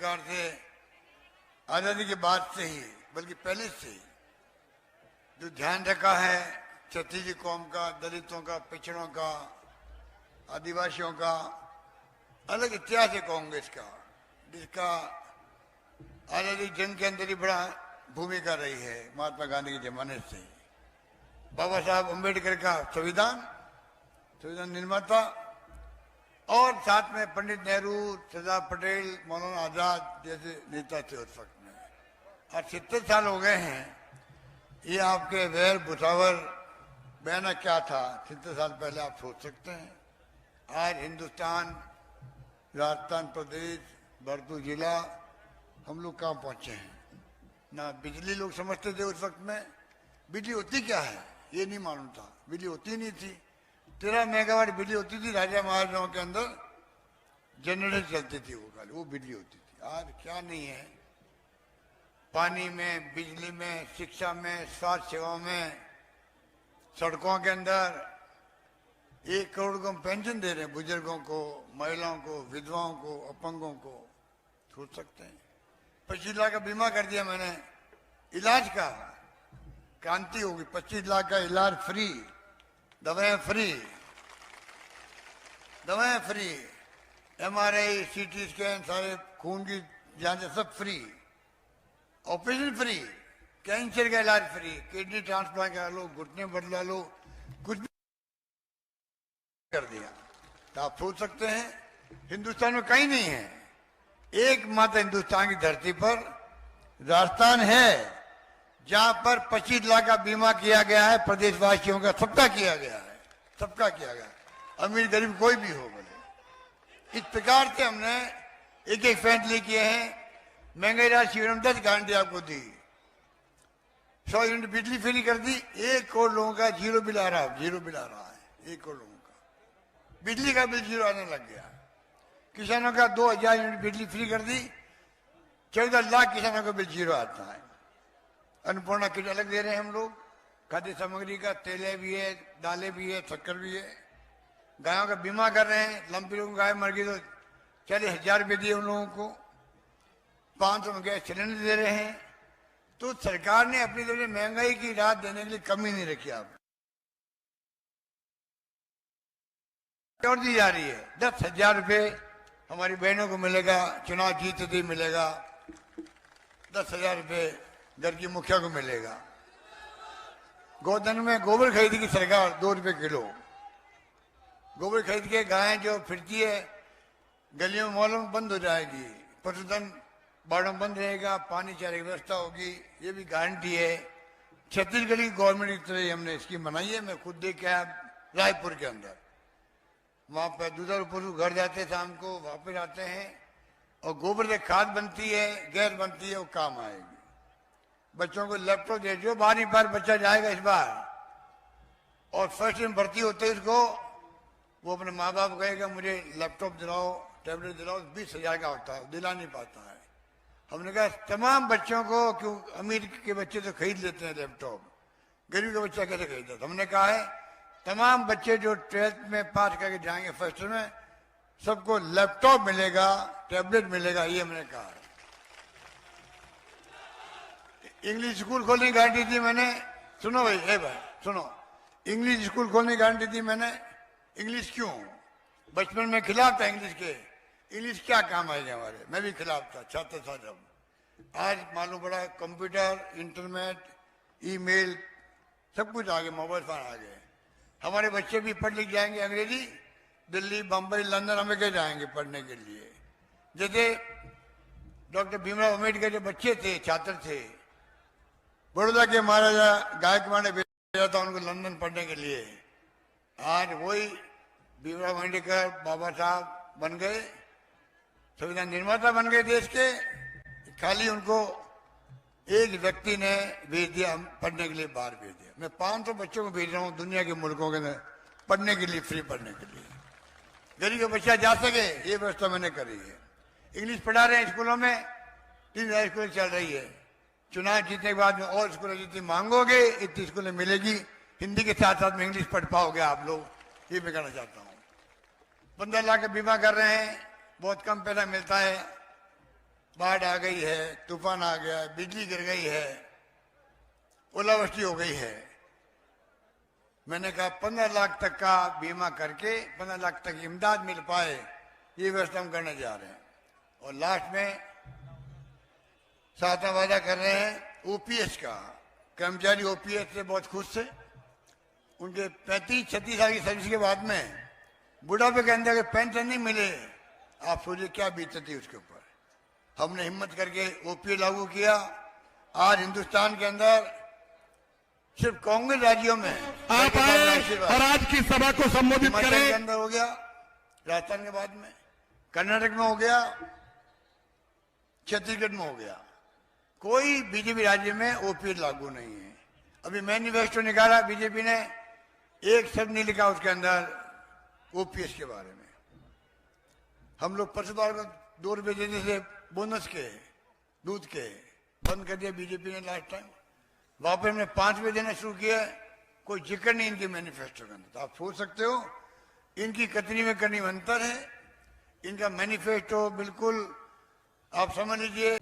प्रकार से आज़ादी के बाद से ही बल्कि पहले से ही जो ध्यान रखा है क्षत्रिय कौम का, दलितों का, पिछड़ों का, आदिवासियों का अलग इतिहास है कांग्रेस का, जिसका आज़ादी जंग के अंदर ही बड़ा भूमिका रही है महात्मा गांधी के जमाने से। बाबा साहब अम्बेडकर का संविधान निर्माता और साथ में पंडित नेहरू, सरदार पटेल, मौलाना आजाद जैसे नेता थे उस वक्त में। आज 70 साल हो गए हैं। ये आपके वैर भुसावर बयाना क्या था 70 साल पहले, आप सोच सकते हैं। आज हिंदुस्तान, राजस्थान प्रदेश, भरतपुर जिला, हम लोग कहाँ पहुंचे हैं। ना बिजली लोग समझते थे उस वक्त में, बिजली होती क्या है ये नहीं मालूम था, बिजली होती नहीं थी। 13 मेगावाट बिजली होती थी राजा महाराजाओं के अंदर, जनरेटर चलती थी, वो बिजली होती थी। आज क्या नहीं है, पानी में, बिजली में, शिक्षा में, स्वास्थ्य सेवाओं में, सड़कों के अंदर 1 करोड़ को पेंशन दे रहे हैं बुजुर्गों को, महिलाओं को, विधवाओं को, अपंगों को। सोच सकते हैं 25 लाख का बीमा कर दिया मैंने, इलाज का क्रांति होगी। 25 लाख का इलाज फ्री, दवाएं फ्री, MRI, CT स्कैन, सारे खून की जांच सब फ्री, ऑपरेशन फ्री, कैंसर का इलाज फ्री, किडनी ट्रांसप्लांट करा लो, घुटने बदला लो, कुछ भी कर दिया। तो आप सोच सकते हैं हिंदुस्तान में कहीं नहीं है, एकमात्र हिंदुस्तान की धरती पर राजस्थान है जहां पर 25 लाख का बीमा किया गया है प्रदेशवासियों का, सबका किया गया है, सबका किया गया, अमीर गरीब कोई भी हो बोले। इस प्रकार से हमने एक फैसले किए हैं। महंगाई राशि 10 गारंटी आपको दी, 100 यूनिट बिजली फ्री कर दी, 1 करोड़ लोगों का जीरो बिल आ रहा है, 1 करोड़ लोगों का बिजली का बिल जीरो आने लग गया। किसानों का 2000 यूनिट बिजली फ्री कर दी, 14 लाख किसानों का बिल जीरो आता है। अन्नपूर्णा किट अलग दे रहे हैं हम लोग, खाद्य सामग्री का, तेलें भी है, दालें भी है, शक्कर भी है। गायों का बीमा कर रहे हैं, लंपी लोगों गाय मर गई तो 40,000 रुपये दिए उन लोगों को, 500 में गैस सिलेंडर दे रहे हैं। तो सरकार ने अपनी तरफ से महंगाई की राहत देने के लिए कमी नहीं रखी। आप और दी जा रही है 10,000 रुपये हमारी बहनों को मिलेगा, चुनाव जीतते ही मिलेगा 10,000 रुपये घर की मुखिया को मिलेगा। गोधन में गोबर खरीदेगी सरकार 2 रुपये किलो, गोबर खरीद के गायें जो फिरती है गलियों में मॉलों में बंद हो जाएगी, पशुधन बाड़ों बंद रहेगा, पानी चारे की व्यवस्था होगी, ये भी गारंटी है। छत्तीसगढ़ की गवर्नमेंट की तरह हमने स्कीम बनाई है। मैं खुद देख के आया रायपुर के अंदर, वहां पर दुधारू पशु घर जाते हैं, शाम को वापस आते हैं और गोबर से खाद बनती है, गैस बनती है, वो काम आएगी। बच्चों को लैपटॉप दे दो, बार ही बार बच्चा जाएगा इस बार, और फर्स्ट में भर्ती होते हैं उसको, वो अपने माँ बाप कहेगा मुझे लैपटॉप दिलाओ, टैबलेट दिलाओ, 20,000 का होता है, दिला नहीं पाता है। हमने कहा तमाम बच्चों को, क्यों अमीर के बच्चे तो खरीद लेते हैं लैपटॉप, गरीब का बच्चा कैसे खरीदता? तो हमने कहा है तमाम बच्चे जो 12th में पास करके जाएंगे फर्स्ट में, सबको लैपटॉप मिलेगा, टैबलेट मिलेगा, ये हमने कहा है। इंग्लिश स्कूल खोलने की गारंटी दी मैंने, सुनो भाई, सुनो, इंग्लिश स्कूल खोलने की गारंटी दी मैंने। इंग्लिश क्यों? बचपन में खिलाफ था इंग्लिश के, इंग्लिश क्या काम आएगी हमारे, मैं भी खिलाफ था, छात्र था जब। आज मालूम पड़ा कंप्यूटर, इंटरनेट, ईमेल, सब कुछ आ गया, मोबाइल फोन आ गए। हमारे बच्चे भी पढ़ लिख जाएंगे अंग्रेजी, दिल्ली, बम्बई, लंदन, अमेरिका जाएंगे पढ़ने के लिए। जैसे डॉक्टर भीमराव अम्बेडकर के बच्चे थे, छात्र थे, बड़ौदा के महाराजा गायकवाड़ ने भेजा था उनको लंदन पढ़ने के लिए। आज वही भीमराव अम्बेडकर बाबा साहब बन गए, संविधान निर्माता बन गए देश के। खाली उनको एक व्यक्ति ने भेज दिया पढ़ने के लिए, बाहर भेज दिया। मैं 500 बच्चों को भेज रहा हूँ दुनिया के मुल्कों के अंदर पढ़ने के लिए, फ्री पढ़ने के लिए, गरीब का बच्चा जा सके, ये व्यवस्था मैंने करी है। इंग्लिश पढ़ा रहे हैं स्कूलों में, 3,000 स्कूल चल रही है। चुनाव जीतने के बाद में और स्कूलें जितनी मांगोगे इतनी स्कूलें मिलेगी, हिंदी के साथ साथ में इंग्लिश पढ़ पाओगे आप लोग, ये मैं कहना चाहता हूँ। 15 लाख का बीमा कर रहे हैं, बहुत कम पैसा मिलता है, बाढ़ आ गई है, तूफान आ गया है, बिजली गिर गई है, ओलावृष्टि हो गई है। मैंने कहा 15 लाख तक का बीमा करके 15 लाख तक इमदाद मिल पाए, ये व्यवस्था हम करने जा रहे हैं। और लास्ट में साथ वादा कर रहे हैं ओपीएस का। कर्मचारी ओपीएस से बहुत खुश थे। उनके 35-36 साल की सर्विस के बाद में बुढ़ापे के अंदर अगर पेंशन नहीं मिले, आप सोचिए क्या बीतती उसके ऊपर। हमने हिम्मत करके ओपीएस लागू किया। आज हिंदुस्तान के अंदर सिर्फ कांग्रेस राज्यों में आप आए और आज की सभा को संबोधित हिमाचल करें। के अंदर हो गया, राजस्थान के बाद में कर्नाटक में हो गया, छत्तीसगढ़ में हो गया। कोई बीजेपी राज्य में ओपीएस लागू नहीं है। अभी मैनिफेस्टो निकाला बीजेपी ने, एक शब्द नहीं लिखा उसके अंदर ओपीएस के बारे में। हम लोग पशुपालन को 2 रुपये देते थे बोनस के, दूध के, बंद कर दिया बीजेपी ने लास्ट टाइम। वापस हमने 5 रुपये देना शुरू किया। कोई जिक्र नहीं इनके मैनिफेस्टो के अंदर। तो आप सोच सकते हो इनकी कतनी में करनी में अंतर है। इनका मैनिफेस्टो बिल्कुल आप समझ लीजिए